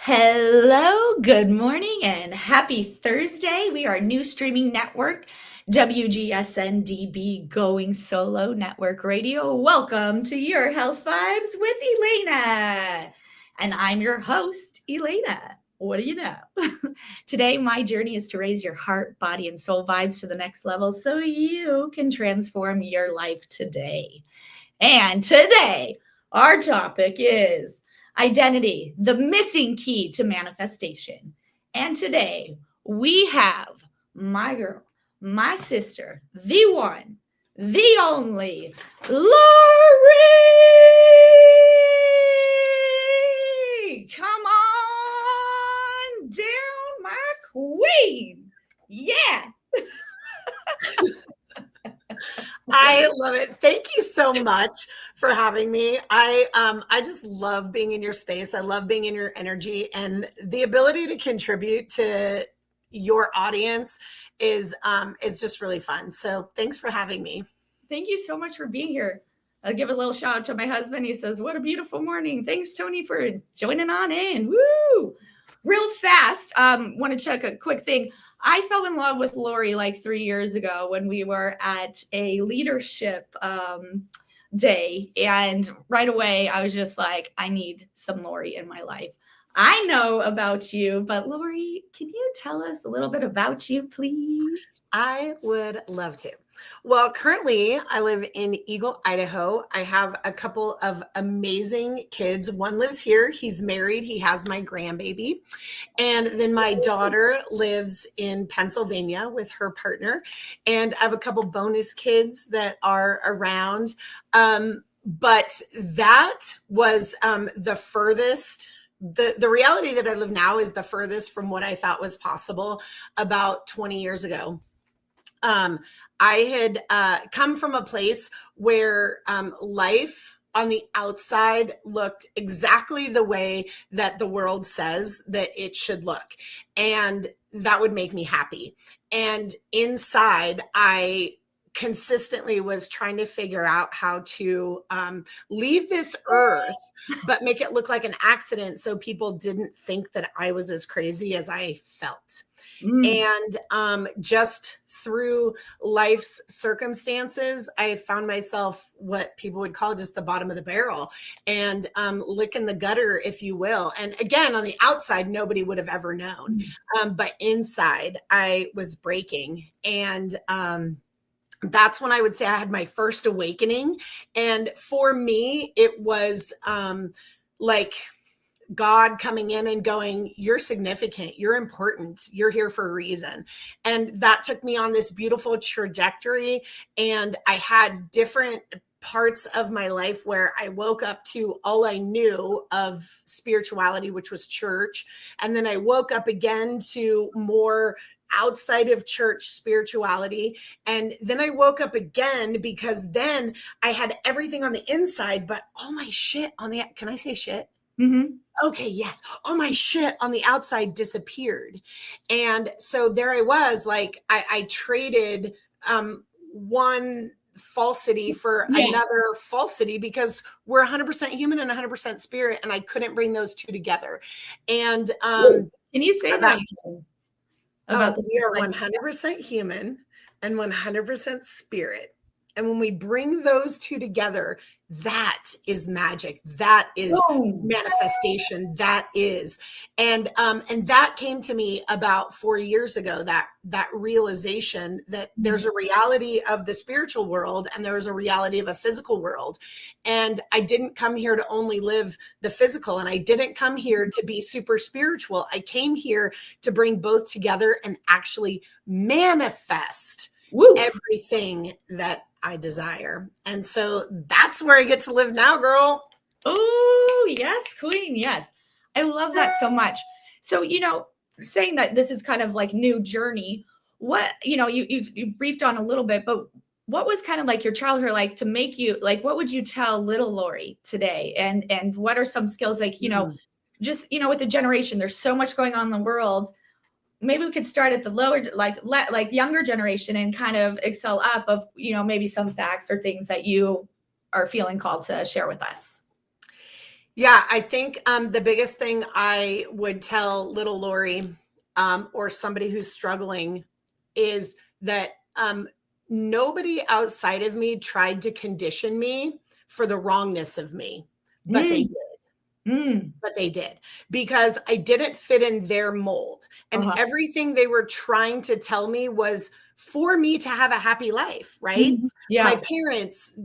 Hello, good morning, and happy Thursday. We are a new streaming network, WGSN-DB Going Solo Network Radio. Welcome to your Health Vibes with Elana. And I'm your host, Elana. What do you know? Today, my journey is to raise your heart, body, and soul vibes to the next level so you can transform your life today. And today, our topic is identity, the missing key to manifestation. And today, we have my girl, my sister, the one, the only, Lori! Come on down, my queen. Yeah. I love it. Thank you so much for having me. I just love being in your space. I love being in your energy, and the ability to contribute to your audience is just really fun. So thanks for having me. Thank you so much for being here. I'll give a little shout out to my husband. He says, "What a beautiful morning. Thanks, Tony, for joining on in." Woo! Real fast, want to check a quick thing. I fell in love with Lori like 3 years ago when we were at a leadership day. And right away, I was just like, I need some Lori in my life. I know about you, but Lori, can you tell us a little bit about you, please? I would love to. Well, currently I live in Eagle, Idaho. I have a couple of amazing kids. One lives here. He's married. He has my grandbaby. And then my daughter lives in Pennsylvania with her partner. And I have a couple bonus kids that are around. But that was the furthest. The reality that I live now is the furthest from what I thought was possible about 20 years ago. I had come from a place where life on the outside looked exactly the way that the world says that it should look. And that would make me happy. And inside, I consistently was trying to figure out how to leave this earth, but make it look like an accident so people didn't think that I was as crazy as I felt. And just through life's circumstances, I found myself what people would call just the bottom of the barrel and licking the gutter, if you will. And again, on the outside, nobody would have ever known. But inside, I was breaking. And that's when I would say I had my first awakening. And for me, it was like God coming in and going, "You're significant, you're important, you're here for a reason." And that took me on this beautiful trajectory. And I had different parts of my life where I woke up to all I knew of spirituality, which was church. And then I woke up again to more outside of church spirituality. And then I woke up again because then I had everything on the inside, but all my shit on the, can I say shit? Mm-hmm. Okay, yes. All my shit on the outside disappeared. And so there I was, like, I traded one falsity for another falsity because we're 100% human and 100% spirit. And I couldn't bring those two together. And can you say that? About we are 100% human and 100% spirit. And when we bring those two together, that is magic. That is manifestation. That is. And that came to me about 4 years ago, that realization that there's a reality of the spiritual world and there's a reality of a physical world. And I didn't come here to only live the physical, and I didn't come here to be super spiritual. I came here to bring both together and actually manifest everything that I desire. And so that's where I get to live now, girl. Oh, yes, queen. Yes. I love that so much. So, saying that this is kind of like new journey, what, you briefed on a little bit, but what was kind of like your childhood like to make you like, what would you tell little Lori today? And what are some skills like, just, with the generation, there's so much going on in the world. Maybe we could start at the lower, like younger generation and kind of excel up of, maybe some facts or things that you are feeling called to share with us. Yeah, I think the biggest thing I would tell little Lori or somebody who's struggling is that nobody outside of me tried to condition me for the wrongness of me, but they Mm, did. mm, But they did, because I didn't fit in their mold. And uh-huh. everything they were trying to tell me was for me to have a happy life, right? Mhm. My Yeah. parents,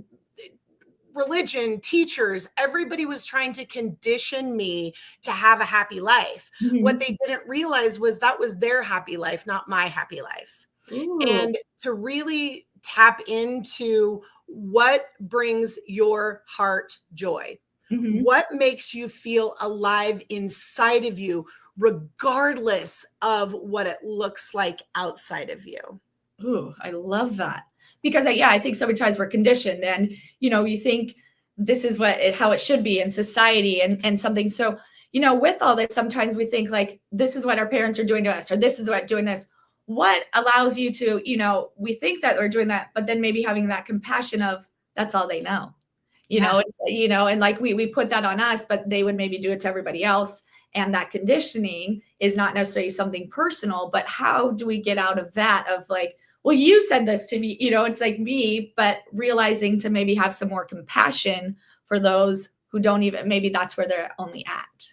religion, teachers, everybody was trying to condition me to have a happy life. What Mhm. they didn't realize was that was their happy life, not my happy life. Ooh. And to really tap into what brings your heart joy, Mhm. what makes you feel alive inside of you, regardless of what it looks like outside of you. Ooh, I love that. Because yeah, I think so many times we're conditioned and you think this is how it should be in society and something. So, with all this, sometimes we think like this is what our parents are doing to us, or this is what doing this. What allows you to, we think that they're doing that, but then maybe having that compassion of that's all they know. Yeah. And like we put that on us, but they would maybe do it to everybody else. And that conditioning is not necessarily something personal, but how do we get out of that of like, well, you said this to me, it's like me, but realizing to maybe have some more compassion for those who don't even, maybe that's where they're only at.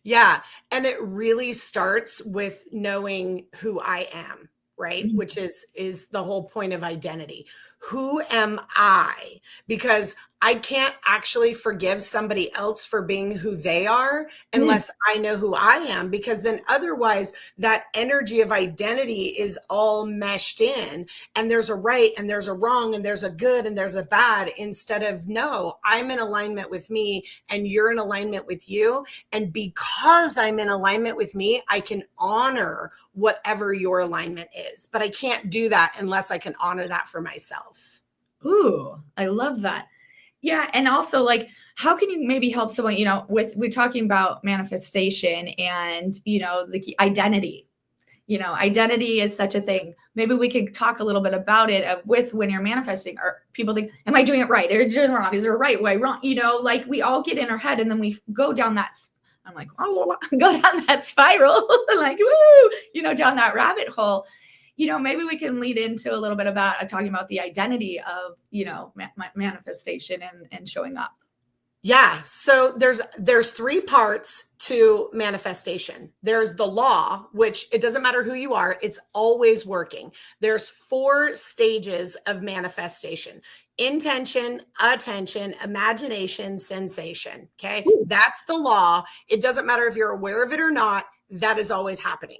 Yeah. And it really starts with knowing who I am, right? Mhm. Which is the whole point of identity. Who am I? Because I can't actually forgive somebody else for being who they are Mm, unless I know who I am, because then otherwise that energy of identity is all meshed in, and there's a right and there's a wrong and there's a good and there's a bad, instead of no, I'm in alignment with me and you're in alignment with you. And because I'm in alignment with me, I can honor whatever your alignment is. But I can't do that unless I can honor that for myself. ooh, I love that. Yeah, and also like how can you maybe help someone, with we're talking about manifestation and, the identity. Identity is such a thing. Maybe we could talk a little bit about it with when you're manifesting, or people think, am I doing it right? Or doing it wrong? Is there a right way wrong? Like we all get in our head and then we go down that. I'm like, oh, go down that spiral, like, woo, down that rabbit hole. Maybe we can lead into a little bit about talking about the identity of, manifestation and showing up. Yeah, so there's three parts to manifestation. There's the law, which it doesn't matter who you are, it's always working. There's four stages of manifestation: intention, attention, imagination, sensation. Okay, Ooh, that's the law. It doesn't matter if you're aware of it or not, that is always happening.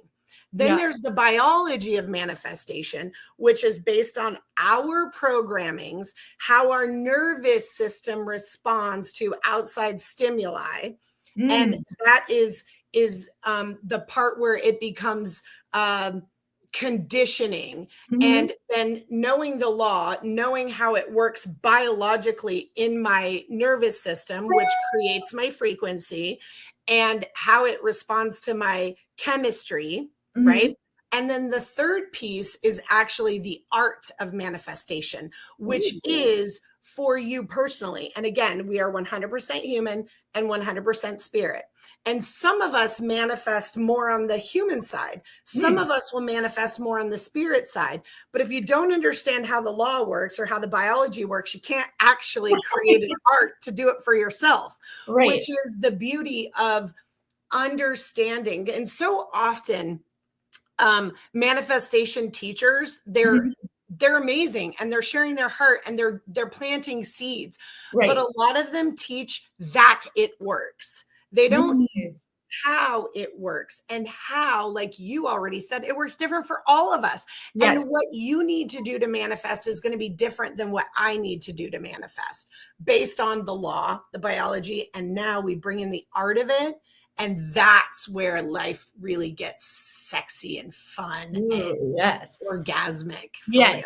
Then yeah. there's the biology of manifestation, which is based on our programmings, how our nervous system responds to outside stimuli. And Mm, that is the part where it becomes conditioning. mhm. And then knowing the law, knowing how it works biologically in my nervous system, which creates my frequency, and how it responds to my chemistry, Mhm. right? And then the third piece is actually the art of manifestation, which Ooh, is for you personally. And again, we are 100% human and 100% spirit. And some of us manifest more on the human side. Some mm. of us will manifest more on the spirit side. But if you don't understand how the law works or how the biology works, you can't actually create an art to do it for yourself, Right. which is the beauty of understanding. And so often, manifestation teachers, Mhm. they're amazing and they're sharing their heart and they're planting seeds, but Right. a lot of them teach that it works. They don't Mm. how it works, and how, like you already said, it works different for all of us. And Yes. what you need to do to manifest is going to be different than what I need to do to manifest, based on the law, the biology, and now we bring in the art of it. And that's where life really gets sexy and fun and Ooh, yes. orgasmic for real. Yes.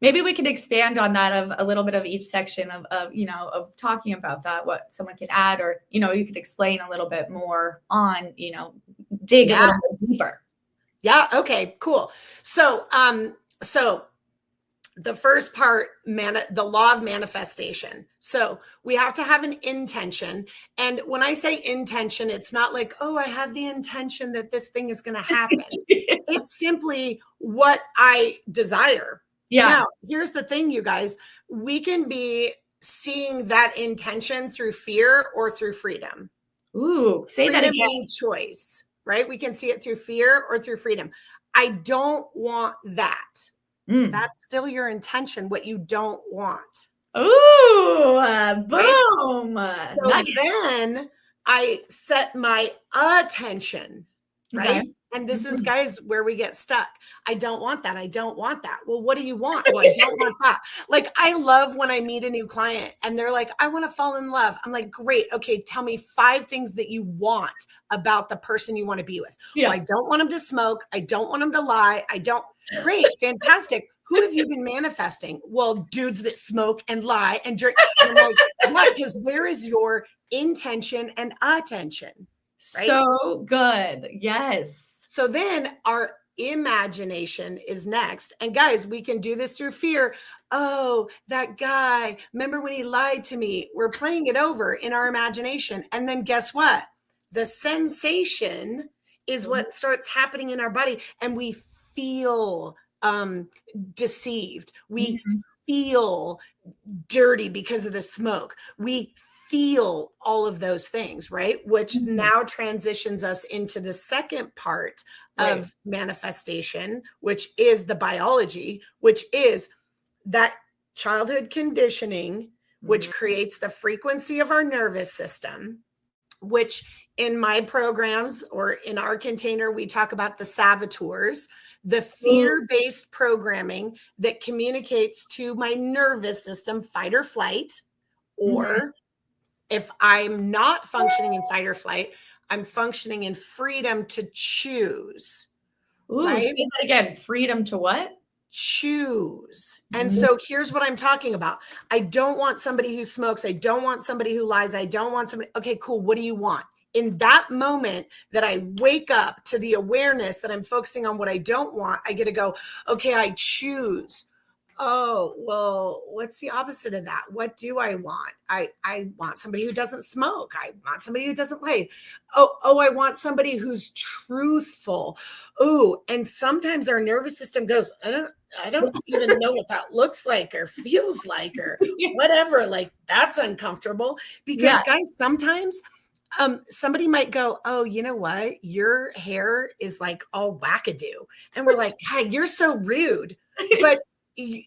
Maybe we could expand on that of a little bit of each section of talking about that, what someone can add, or, you could explain a little bit more on, dig a Yeah. little bit deeper. Yeah. Okay, cool. So The first part, the law of manifestation. So we have to have an intention. And when I say intention, it's not like, oh, I have the intention that this thing is going to happen. It's simply what I desire. Yeah. Now, here's the thing, you guys, we can be seeing that intention through fear or through freedom. Ooh, say that again. Freedom choice, right? We can see it through fear or through freedom. I don't want that. That's still your intention, what you don't want. Ooh, boom. Right? So then I set my attention, right? Okay. And this is, guys, where we get stuck. I don't want that. I don't want that. Well, what do you want? Well, I don't want that. Like, I love when I meet a new client and they're like, I want to fall in love. I'm like, great. Okay, tell me 5 things that you want about the person you want to be with. Yeah. Well, I don't want them to smoke. I don't want them to lie. Great, fantastic. Who have you been manifesting? Well, dudes that smoke and lie and drink. And I'm like, what? Because where is your intention and attention? Right? So good. Yes. So then our imagination is next. And guys, we can do this through fear. Oh, that guy, remember when he lied to me? We're playing it over in our imagination. And then guess what? The sensation is what starts happening in our body. And we feel deceived. We feel dirty because of the smoke. We feel all of those things, right? Which now transitions us into the second part of manifestation, which is the biology, which is that childhood conditioning, which creates the frequency of our nervous system, which in my programs or in our container, we talk about the saboteurs, the fear-based programming that communicates to my nervous system, fight or flight, or if I'm not functioning in fight or flight, I'm functioning in freedom to choose. Ooh, right? Say that again. Freedom to what? Choose. And so here's what I'm talking about. I don't want somebody who smokes. I don't want somebody who lies. I don't want somebody. Okay, cool. What do you want? In that moment that I wake up to the awareness that I'm focusing on what I don't want, I get to go, okay, I choose. Oh, well, what's the opposite of that? What do I want? I want somebody who doesn't smoke. I want somebody who doesn't lie. Oh, I want somebody who's truthful. Oh, and sometimes our nervous system goes, I don't even know what that looks like or feels like or whatever. Like, that's uncomfortable because guys, sometimes somebody might go, oh, you know what? Your hair is like all wackadoo. And we're like, hey, you're so rude. But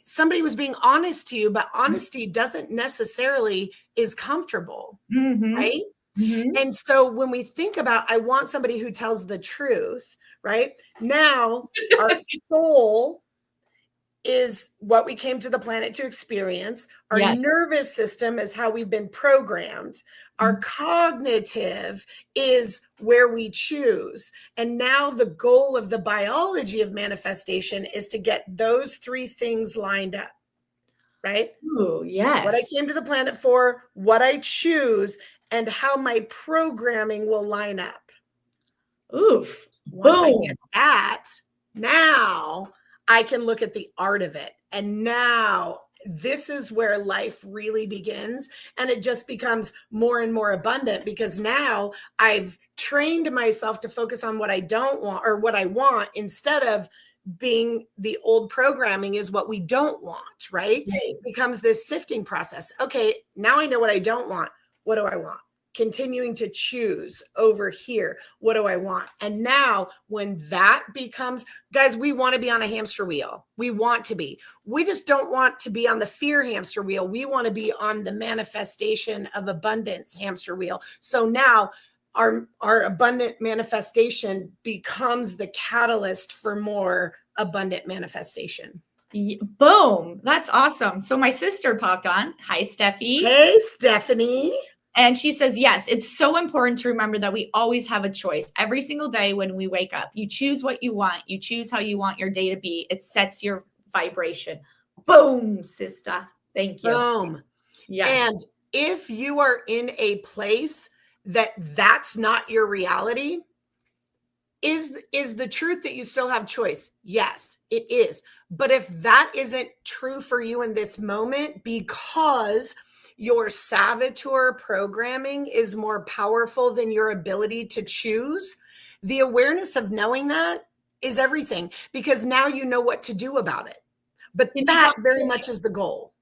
somebody was being honest to you, but honesty doesn't necessarily is comfortable, right? And so when we think about, I want somebody who tells the truth, right? Now our soul is what we came to the planet to experience. Our nervous system is how we've been programmed. Our cognitive is where we choose. And now the goal of the biology of manifestation is to get those 3 things lined up, right? Ooh, yes. What I came to the planet for, what I choose, and how my programming will line up. Oof. Once I get that, now I can look at the art of it. And now this is where life really begins. And it just becomes more and more abundant because now I've trained myself to focus on what I don't want or what I want instead of being the old programming is what we don't want, right? It becomes this sifting process. Okay, now I know what I don't want. What do I want? Continuing to choose over here. What do I want? And now when that becomes, guys, we want to be on a hamster wheel. We want to be. We just don't want to be on the fear hamster wheel. We want to be on the manifestation of abundance hamster wheel. So now our abundant manifestation becomes the catalyst for more abundant manifestation. Boom. That's awesome. So my sister popped on. Hi, Steffi. Hey, Stephanie. And she says, yes, it's so important to remember that we always have a choice. Every single day when we wake up, you choose what you want. You choose how you want your day to be. It sets your vibration. Boom, sister. Thank you. Boom. Yeah. And if you are in a place that that's not your reality, is the truth that you still have choice? Yes, it is. But if that isn't true for you in this moment, because your saboteur programming is more powerful than your ability to choose, the awareness of knowing that is everything, because now you know what to do about it. But that very much is the goal.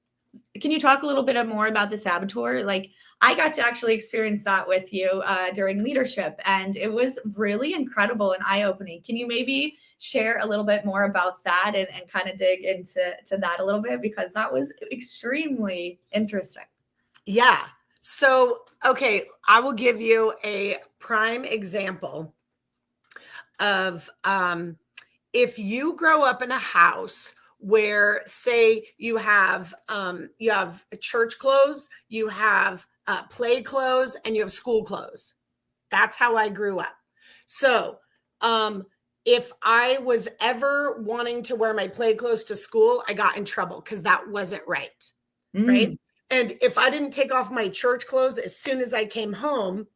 Can you talk a little bit more about the saboteur? Like, I got to actually experience that with you during leadership, and it was really incredible and eye-opening. Can you maybe share a little bit more about that and kind of dig into that a little bit? Because that was extremely interesting. Yeah. So, okay, I will give you a prime example of if you grow up in a house where, say, you have church clothes, you have play clothes, and you have school clothes. That's how I grew up. So if I was ever wanting to wear my play clothes to school, I got in trouble because that wasn't right. Right. And if I didn't take off my church clothes as soon as I came home,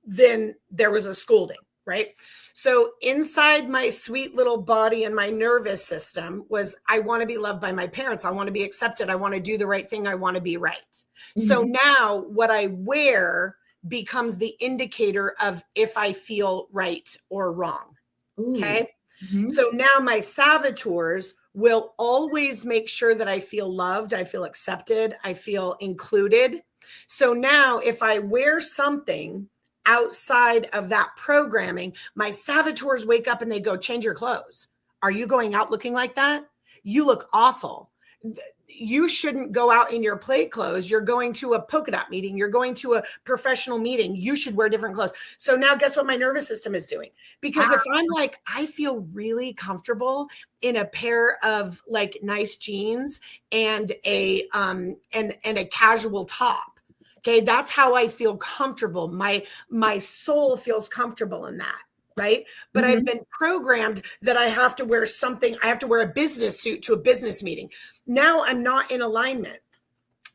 then there was a scolding. Right. So inside my sweet little body and my nervous system was, I want to be loved by my parents. I want to be accepted. I want to do the right thing. I want to be right. Mm-hmm. So now what I wear becomes the indicator of if I feel right or wrong. Ooh. Okay. Mm-hmm. So now my saboteurs will always make sure that I feel loved, I feel accepted, I feel included. So now if I wear something outside of that programming, my saboteurs wake up and they go, change your clothes. Are you going out looking like that? You look awful. You shouldn't go out in your play clothes. You're going to a polka dot meeting. You're going to a professional meeting. You should wear different clothes. So now guess what my nervous system is doing? Because if I'm like, I feel really comfortable in a pair of like nice jeans and a casual top. Okay, that's how I feel comfortable. My soul feels comfortable in that, right? But mm-hmm. I've been programmed that I have to wear something. I have to wear a business suit to a business meeting. Now I'm not in alignment.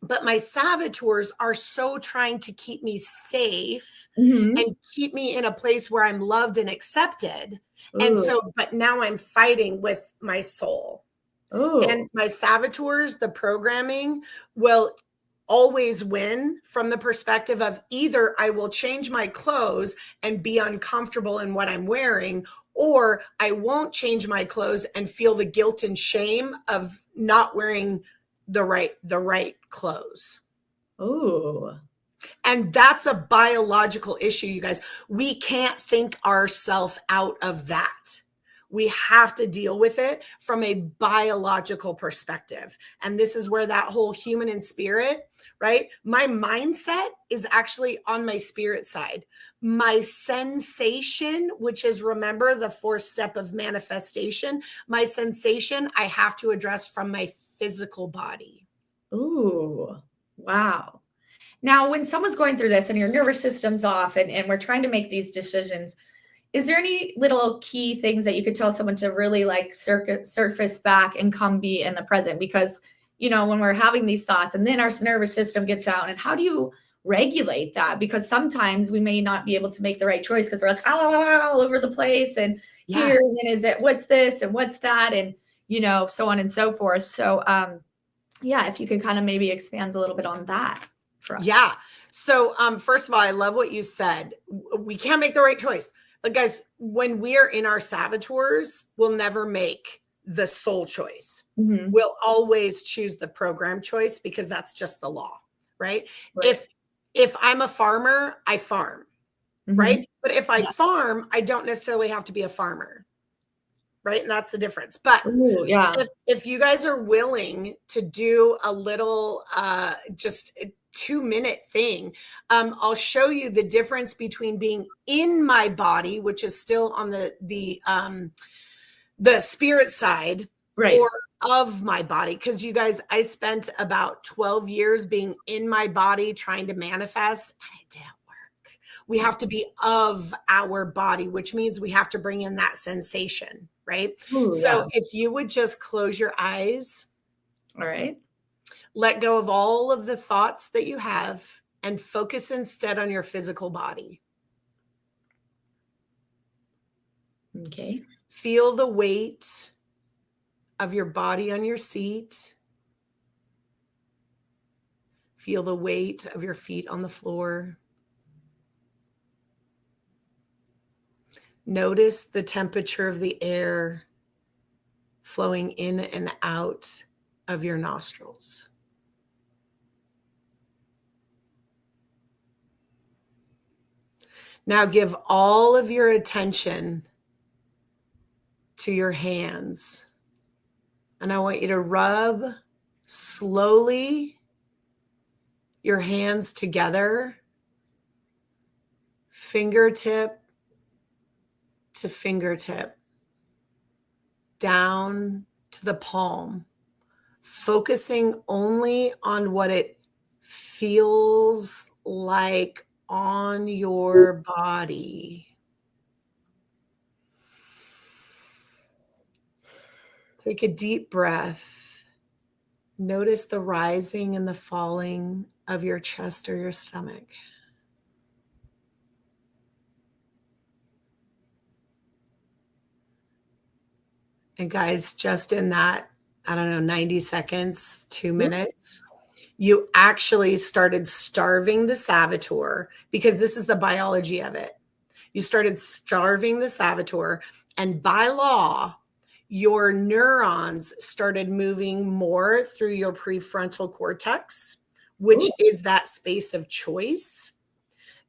But my saboteurs are so trying to keep me safe mm-hmm. and keep me in a place where I'm loved and accepted. Ooh. And so, but now I'm fighting with my soul. Ooh. And my saboteurs, the programming will always win from the perspective of either I will change my clothes and be uncomfortable in what I'm wearing, or I won't change my clothes and feel the guilt and shame of not wearing the right clothes. Oh. And that's a biological issue, you guys. We can't think ourselves out of that. We have to deal with it from a biological perspective. And this is where that whole human and spirit, right? My mindset is actually on my spirit side. My sensation, which is, remember, the fourth step of manifestation, my sensation, I have to address from my physical body. Ooh, wow. Now, when someone's going through this and your nervous system's off and we're trying to make these decisions, is there any little key things that you could tell someone to really like surface back and come be in the present? Because, you know, when we're having these thoughts and then our nervous system gets out, and how do you regulate that? Because sometimes we may not be able to make the right choice because we're like all over the place and here, and is it, what's this and what's that? And, you know, so on and so forth. So, yeah, if you could kind of maybe expand a little bit on that for us. Yeah. So, first of all, I love what you said. We can't make the right choice. But guys, when we are in our saboteurs, we'll never make the soul choice. Mm-hmm. We'll always choose the program choice because that's just the law, right? If I'm a farmer, I farm, mm-hmm. right? But if I farm, I don't necessarily have to be a farmer, right? And that's the difference. But if you guys are willing to do a little, just 2-minute thing, I'll show you the difference between being in my body, which is still on the spirit side, right, or of my body. Because you guys, I spent about 12 years being in my body trying to manifest, and it didn't work. We have to be of our body, which means we have to bring in that sensation, right? Ooh, so if you would just close your eyes. All right. Let go of all of the thoughts that you have and focus instead on your physical body. Okay. Feel the weight of your body on your seat. Feel the weight of your feet on the floor. Notice the temperature of the air flowing in and out of your nostrils. Now give all of your attention to your hands. And I want you to rub slowly your hands together, fingertip to fingertip, down to the palm, focusing only on what it feels like on your body. Take a deep breath. Notice the rising and the falling of your chest or your stomach. And guys, just in that, 90 seconds, 2 minutes, you actually started starving the saboteur, because this is the biology of it. You started starving the saboteur, and by law, your neurons started moving more through your prefrontal cortex, which is that space of choice,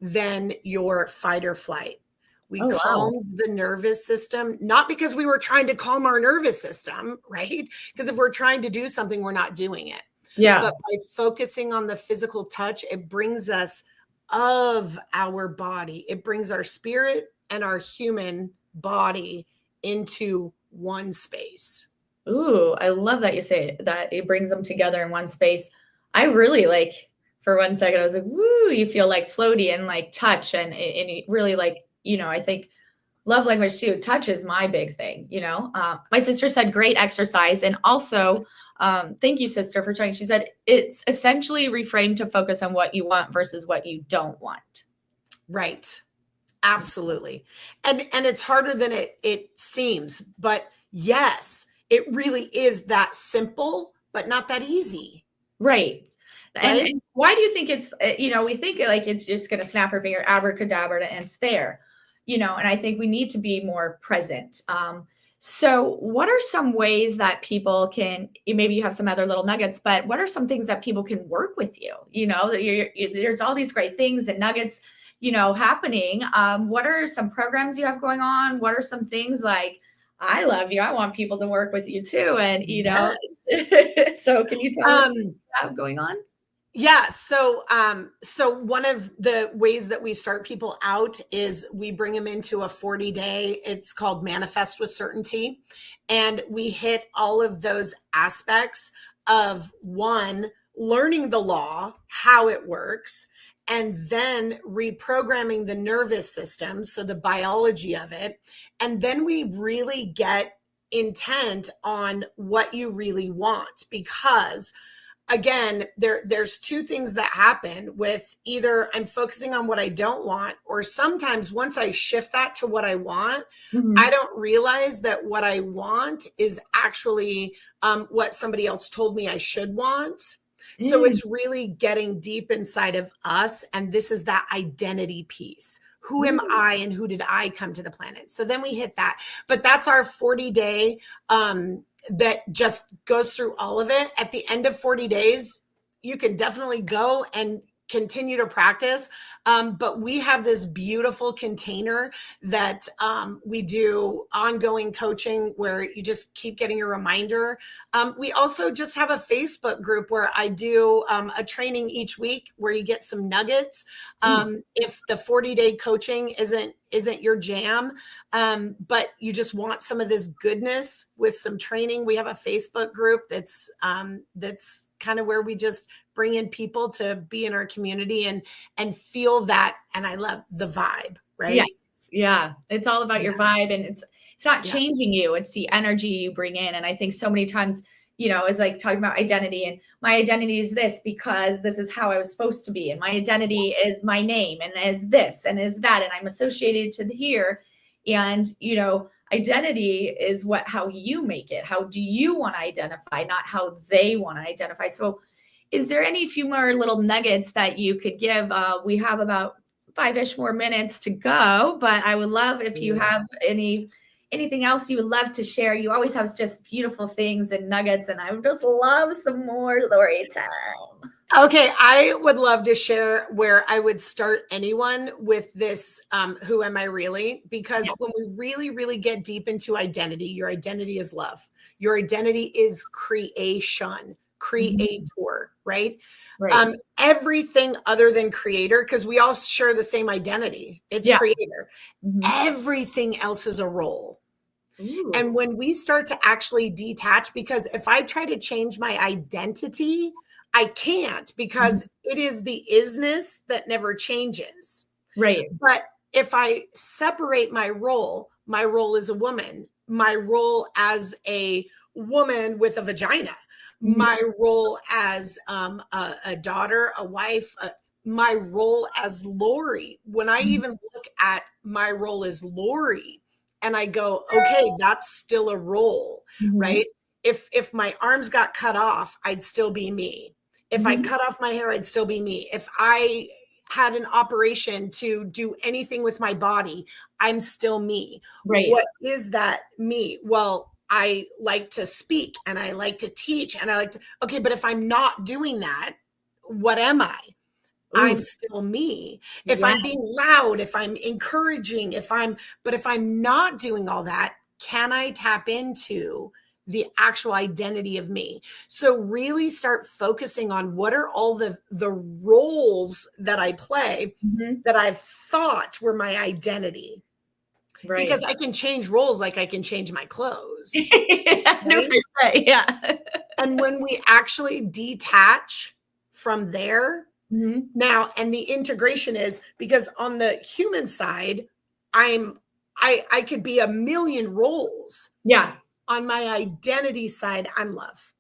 than your fight or flight. We calmed the nervous system, not because we were trying to calm our nervous system, right? Because if we're trying to do something, we're not doing it. Yeah. But by focusing on the physical touch, it brings us of our body. It brings our spirit and our human body into one space. Ooh, I love that you say that it brings them together in one space. I really like, for 1 second, I was like, woo, you feel like floaty and like touch and really like, I think love language too. Touch is my big thing. My sister said great exercise. And also, thank you, sister, for trying. She said it's essentially reframed to focus on what you want versus what you don't want. Right. Absolutely. And it's harder than it seems, but yes, it really is that simple, but not that easy. Right. And why do you think it's, we think like it's just going to snap her finger, abracadabra, and it's there, and I think we need to be more present. So what are some ways that people can, maybe you have some other little nuggets, but what are some things that people can work with you? There's all these great things and nuggets, happening. What are some programs you have going on? What are some things like, I love you, I want people to work with you too. And, so can you tell us what you have going on? Yeah. So one of the ways that we start people out is we bring them into a 40-day, it's called Manifest with Certainty. And we hit all of those aspects of, one, learning the law, how it works, and then reprogramming the nervous system, so the biology of it. And then we really get intent on what you really want, because again, there's two things that happen with either I'm focusing on what I don't want, or sometimes once I shift that to what I want, I don't realize that what I want is actually what somebody else told me I should want. So it's really getting deep inside of us. And this is that identity piece. Who am I and who did I come to the planet? So then we hit that. But that's our 40-day that just goes through all of it. At the end of 40 days, you can definitely go and continue to practice. But we have this beautiful container that we do ongoing coaching where you just keep getting a reminder. We also just have a Facebook group where I do a training each week where you get some nuggets. If the 40-day coaching isn't your jam, but you just want some of this goodness with some training, we have a Facebook group that's kind of where we just bring in people to be in our community and feel that. And I love the vibe, right? Yes. Yeah. It's all about your vibe, and it's not changing you. It's the energy you bring in. And I think so many times, it's like talking about identity, and my identity is this because this is how I was supposed to be. And my identity is my name and is this and is that. And I'm associated to here. And, identity is how you make it. How do you want to identify, not how they want to identify. So is there any few more little nuggets that you could give? We have about 5-ish more minutes to go, but I would love if you have anything else you would love to share. You always have just beautiful things and nuggets, and I would just love some more Lori time. Okay, I would love to share where I would start anyone with this, who am I really? Because when we really, really get deep into identity, your identity is love. Your identity is creation, creator, right? Right. Everything other than creator, because we all share the same identity. It's creator. Everything else is a role. Ooh. And when we start to actually detach, because if I try to change my identity, I can't, because it is the isness that never changes. Right. But if I separate my role is a woman, my role as a woman with a vagina, my role as a daughter, a wife, my role as Lori. When I even look at my role as Lori and I go, okay, that's still a role, right? If my arms got cut off, I'd still be me. If I cut off my hair, I'd still be me. If I had an operation to do anything with my body, I'm still me. Right. What is that me? Well, I like to speak and I like to teach and I like to, okay, but if I'm not doing that, what am I? I'm still me. If I'm being loud, if I'm encouraging, if I'm not doing all that, can I tap into the actual identity of me? So really start focusing on what are all the roles that I play that I've thought were my identity. Right. Because I can change roles like I can change my clothes. 100%, yeah. And when we actually detach from there, now, and the integration is because on the human side, I could be a million roles. Yeah. On my identity side, I'm love.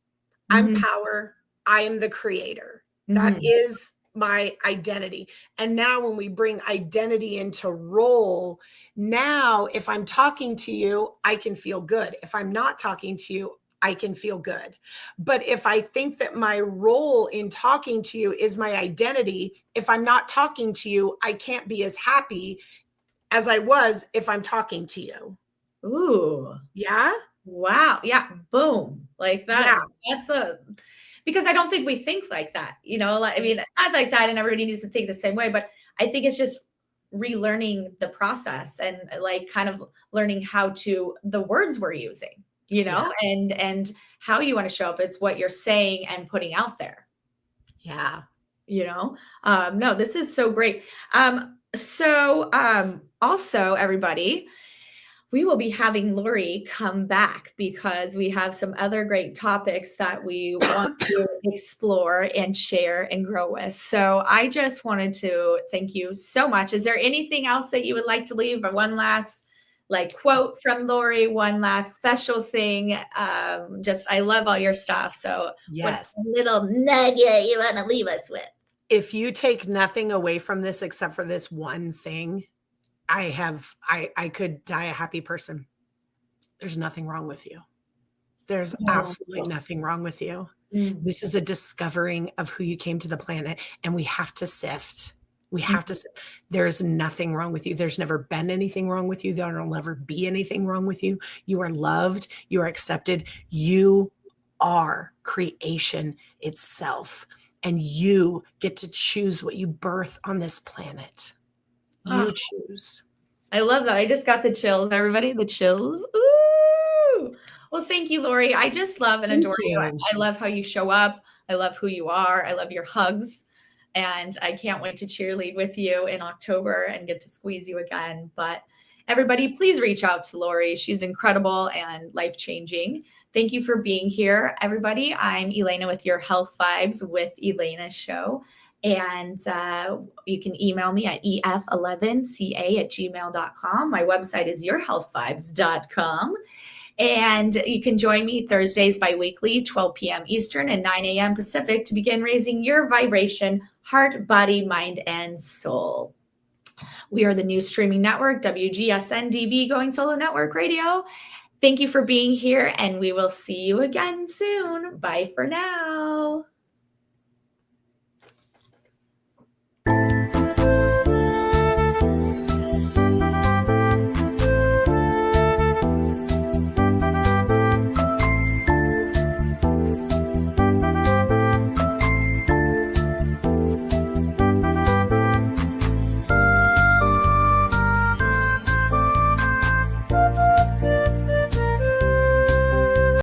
I'm power. I am the creator. That is my identity. And now when we bring identity into role, now if I'm talking to you, I can feel good. If I'm not talking to you, I can feel good. But if I think that my role in talking to you is my identity, if I'm not talking to you, I can't be as happy as I was if I'm talking to you. Ooh. Yeah. Wow. Yeah. Boom. Like that. Yeah. That's because I don't think we think like that, I mean, not like that, and everybody needs to think the same way, but I think it's just relearning the process and like kind of learning how the words we're using, and how you want to show up. It's what you're saying and putting out there. Yeah. No, this is so great. Also everybody, we will be having Lori come back because we have some other great topics that we want to explore and share and grow with. So I just wanted to thank you so much. Is there anything else that you would like to leave? Or one last quote from Lori, one last special thing? I love all your stuff. So what's a little nugget you want to leave us with? If you take nothing away from this except for this one thing, I could die a happy person. There's nothing wrong with you. There's absolutely nothing wrong with you. This is a discovering of who you came to the planet, and we have to sift. There's nothing wrong with you. There's never been anything wrong with you. There will never be anything wrong with you. You are loved. You are accepted. You are creation itself, and you get to choose what you birth on this planet. You choose. I love that. I just got the chills. Everybody, the chills. Ooh. Well, thank you, Lori. I just love and adore you. I love how you show up. I love who you are. I love your hugs. And I can't wait to cheerlead with you in October and get to squeeze you again. But everybody, please reach out to Lori. She's incredible and life-changing. Thank you for being here, everybody. I'm Elana with your Health Vibes with Elana show. And you can email me at ef11ca@gmail.com. My website is yourhealthvibes.com. And you can join me Thursdays bi-weekly, 12 p.m. Eastern and 9 a.m. Pacific to begin raising your vibration, heart, body, mind, and soul. We are the new streaming network, WGSN-DB, Going Solo Network Radio. Thank you for being here, and we will see you again soon. Bye for now.